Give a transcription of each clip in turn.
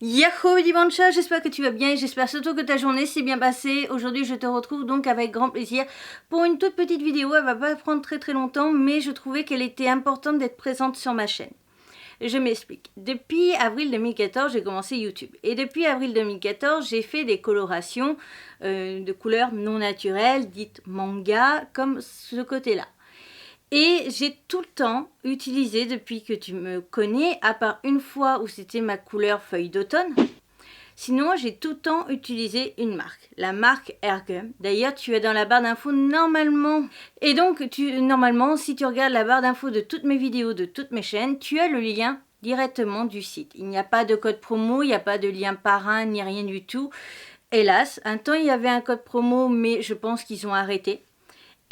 Yahoo Dimanche, j'espère que tu vas bien et j'espère surtout que ta journée s'est bien passée. Aujourd'hui je te retrouve donc avec grand plaisir pour une toute petite vidéo. Elle va pas prendre très longtemps, mais je trouvais qu'elle était importante d'être présente sur ma chaîne. Je m'explique. Depuis avril 2014, j'ai commencé YouTube. Et depuis avril 2014, j'ai fait des colorations de couleurs non naturelles, dites manga, comme ce côté-là. Et j'ai tout le temps utilisé, depuis que tu me connais, à part une fois où c'était ma couleur feuille d'automne, sinon j'ai tout le temps utilisé une marque, la marque Airgum. D'ailleurs, tu es dans la barre d'infos normalement. Et donc, normalement, si tu regardes la barre d'infos de toutes mes vidéos, de toutes mes chaînes, tu as le lien directement du site. Il n'y a pas de code promo, il n'y a pas de lien parrain, ni rien du tout. Hélas, un temps il y avait un code promo, mais je pense qu'ils ont arrêté.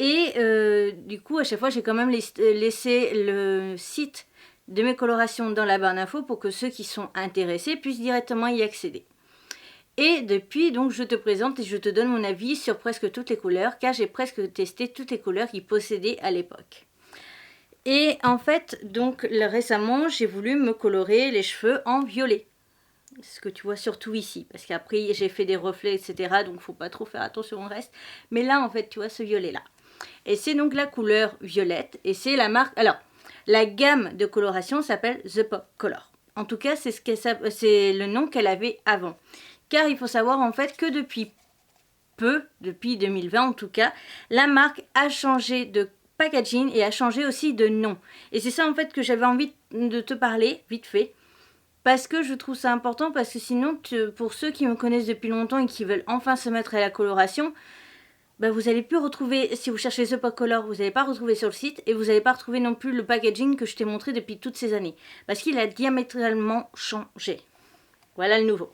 Et du coup, à chaque fois, j'ai quand même laissé le site de mes colorations dans la barre d'infos pour que ceux qui sont intéressés puissent directement y accéder. Et depuis, donc, je te présente et je te donne mon avis sur presque toutes les couleurs, car j'ai presque testé toutes les couleurs qu'ils possédaient à l'époque. Et en fait, donc, récemment, j'ai voulu me colorer les cheveux en violet. Ce que tu vois surtout ici, parce qu'après, j'ai fait des reflets, etc. Donc, il ne faut pas trop faire attention au reste. Mais là, en fait, tu vois ce violet-là. Et c'est donc la couleur violette. Et c'est la marque... Alors, la gamme de coloration s'appelle The Pop Color. En tout cas, c'est le nom qu'elle avait avant. Car il faut savoir en fait que depuis peu, depuis 2020 en tout cas, la marque a changé de packaging et a changé aussi de nom. Et c'est ça en fait que j'avais envie de te parler, vite fait. Parce que je trouve ça important, parce que sinon, pour ceux qui me connaissent depuis longtemps et qui veulent enfin se mettre à la coloration, bah vous n'allez plus retrouver, si vous cherchez The Pop Color, vous n'allez pas retrouver sur le site et vous n'allez pas retrouver non plus le packaging que je t'ai montré depuis toutes ces années. Parce qu'il a diamétralement changé. Voilà le nouveau.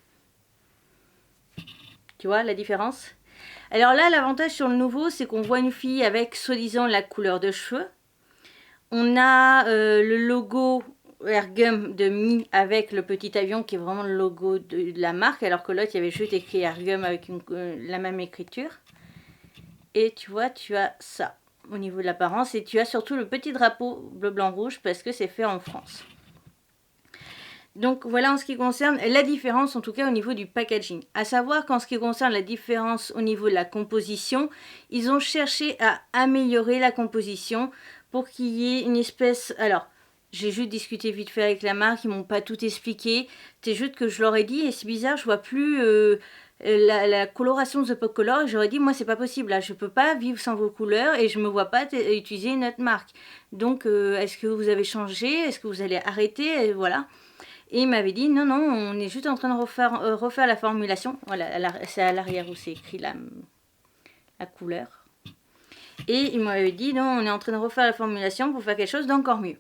Tu vois la différence? Alors là, l'avantage sur le nouveau, c'est qu'on voit une fille avec soi-disant la couleur de cheveux. On a le logo Airgum de Mi avec le petit avion qui est vraiment le logo de la marque, alors que l'autre, il y avait juste écrit Airgum avec la même écriture. Et tu vois, tu as ça au niveau de l'apparence. Et tu as surtout le petit drapeau bleu, blanc, rouge parce que c'est fait en France. Donc voilà en ce qui concerne la différence, en tout cas au niveau du packaging. À savoir qu'en ce qui concerne la différence au niveau de la composition, ils ont cherché à améliorer la composition pour qu'il y ait une espèce... Alors, j'ai juste discuté vite fait avec la marque, ils m'ont pas tout expliqué. C'est juste que je leur ai dit, et c'est bizarre, je vois plus... la coloration de The Pop Color, et j'aurais dit moi c'est pas possible là, je peux pas vivre sans vos couleurs et je me vois pas utiliser une autre marque. Donc est-ce que vous avez changé, est-ce que vous allez arrêter, et voilà. Et il m'avait dit non on est juste en train de refaire la formulation. Voilà, c'est à l'arrière où c'est écrit la couleur. Et il m'avait dit non, on est en train de refaire la formulation pour faire quelque chose d'encore mieux.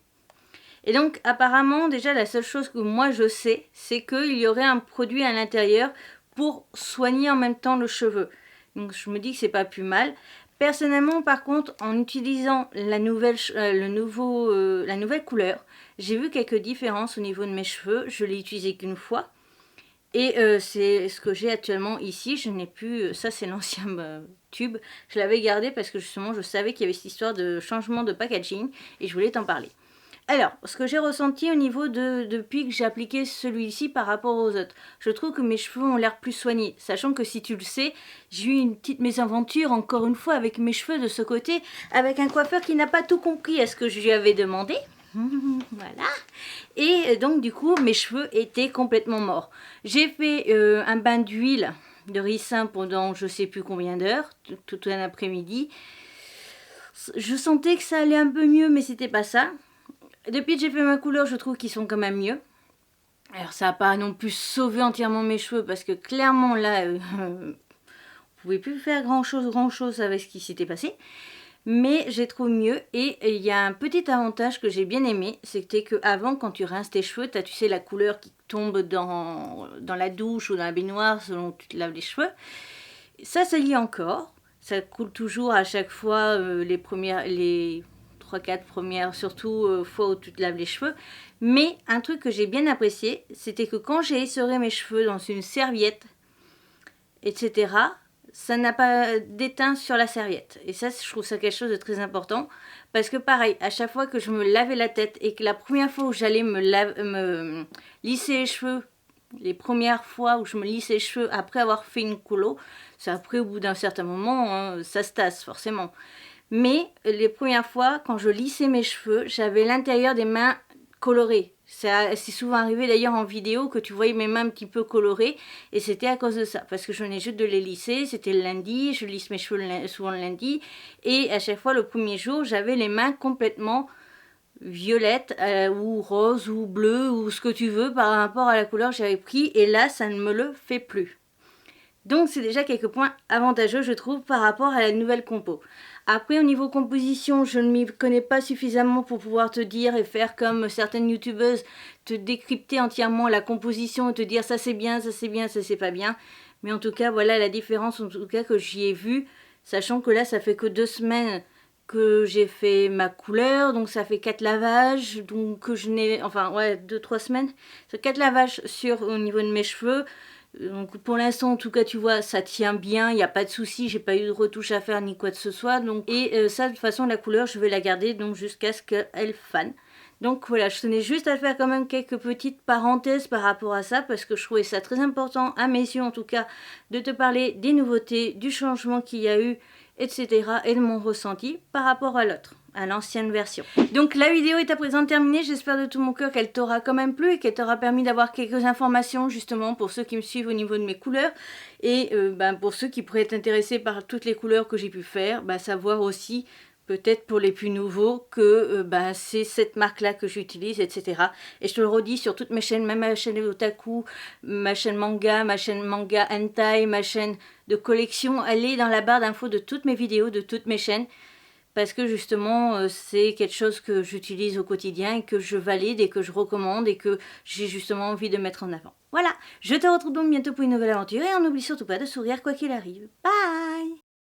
Et donc apparemment déjà la seule chose que moi je sais, c'est qu'il y aurait un produit à l'intérieur pour soigner en même temps le cheveu. Donc je me dis que c'est pas plus mal. Personnellement par contre, en utilisant la nouvelle couleur, j'ai vu quelques différences au niveau de mes cheveux. Je l'ai utilisé qu'une fois. Et c'est ce que j'ai actuellement ici. Je n'ai plus... ça c'est l'ancien tube. Je l'avais gardé parce que justement je savais qu'il y avait cette histoire de changement de packaging. Et je voulais t'en parler. Alors, ce que j'ai ressenti au niveau depuis que j'ai appliqué celui-ci par rapport aux autres, je trouve que mes cheveux ont l'air plus soignés. Sachant que si tu le sais, j'ai eu une petite mésaventure encore une fois avec mes cheveux de ce côté, avec un coiffeur qui n'a pas tout compris à ce que je lui avais demandé. Voilà. Et donc du coup, mes cheveux étaient complètement morts. J'ai fait un bain d'huile de ricin pendant je sais plus combien d'heures, tout un après-midi. Je sentais que ça allait un peu mieux, mais c'était pas ça. Depuis que j'ai fait ma couleur, je trouve qu'ils sont quand même mieux. Alors ça n'a pas non plus sauvé entièrement mes cheveux parce que clairement là, on pouvait plus faire grand chose avec ce qui s'était passé. Mais j'ai trouvé mieux et il y a un petit avantage que j'ai bien aimé, c'était qu'avant quand tu rinces tes cheveux, tu as tu sais la couleur qui tombe dans la douche ou dans la baignoire selon que tu te laves les cheveux. Ça y est encore, ça coule toujours à chaque fois les 3-4 premières, surtout fois où tu te laves les cheveux. Mais un truc que j'ai bien apprécié, c'était que quand j'ai essoré mes cheveux dans une serviette, etc., ça n'a pas d'étain sur la serviette. Et ça, je trouve ça quelque chose de très important. Parce que pareil, à chaque fois que je me lavais la tête et que la première fois où j'allais me lisser les cheveux, Les premières fois où je me lisse les cheveux après avoir fait une colo, c'est après au bout d'un certain moment, hein, ça se tasse forcément. Mais les premières fois, quand je lissais mes cheveux, j'avais l'intérieur des mains colorées. C'est souvent arrivé d'ailleurs en vidéo que tu voyais mes mains un petit peu colorées et c'était à cause de ça. Parce que je venais juste de les lisser, c'était le lundi, je lisse mes cheveux souvent le lundi et à chaque fois le premier jour, j'avais les mains complètement violettes ou rose ou bleu ou ce que tu veux par rapport à la couleur que j'avais pris et là ça ne me le fait plus. Donc c'est déjà quelques points avantageux je trouve par rapport à la nouvelle compo. Après au niveau composition je ne m'y connais pas suffisamment pour pouvoir te dire et faire comme certaines youtubeuses, te décrypter entièrement la composition et te dire ça c'est bien, ça c'est bien, ça c'est pas bien. Mais en tout cas voilà la différence en tout cas que j'y ai vue, sachant que là ça fait que 2 semaines que j'ai fait ma couleur, donc ça fait 4 lavages, donc que je n'ai, enfin ouais 2-3 semaines, c'est 4 lavages au niveau de mes cheveux. Donc pour l'instant en tout cas tu vois ça tient bien, il n'y a pas de souci, j'ai pas eu de retouche à faire ni quoi que ce soit. Donc, et ça de toute façon la couleur je vais la garder donc jusqu'à ce qu'elle fane. Donc voilà, je tenais juste à faire quand même quelques petites parenthèses par rapport à ça parce que je trouvais ça très important à mes yeux en tout cas de te parler des nouveautés, du changement qu'il y a eu, etc. et de mon ressenti par rapport à l'autre, à l'ancienne version. Donc la vidéo est à présent terminée, j'espère de tout mon cœur qu'elle t'aura quand même plu et qu'elle t'aura permis d'avoir quelques informations justement pour ceux qui me suivent au niveau de mes couleurs et pour ceux qui pourraient être intéressés par toutes les couleurs que j'ai pu faire, savoir aussi peut-être pour les plus nouveaux que c'est cette marque là que j'utilise, etc. Et je te le redis sur toutes mes chaînes, même ma chaîne Otaku, ma chaîne manga hentai, ma chaîne de collection, elle est dans la barre d'infos de toutes mes vidéos, de toutes mes chaînes. Parce que justement, c'est quelque chose que j'utilise au quotidien et que je valide et que je recommande et que j'ai justement envie de mettre en avant. Voilà, je te retrouve donc bientôt pour une nouvelle aventure et on n'oublie surtout pas de sourire quoi qu'il arrive. Bye!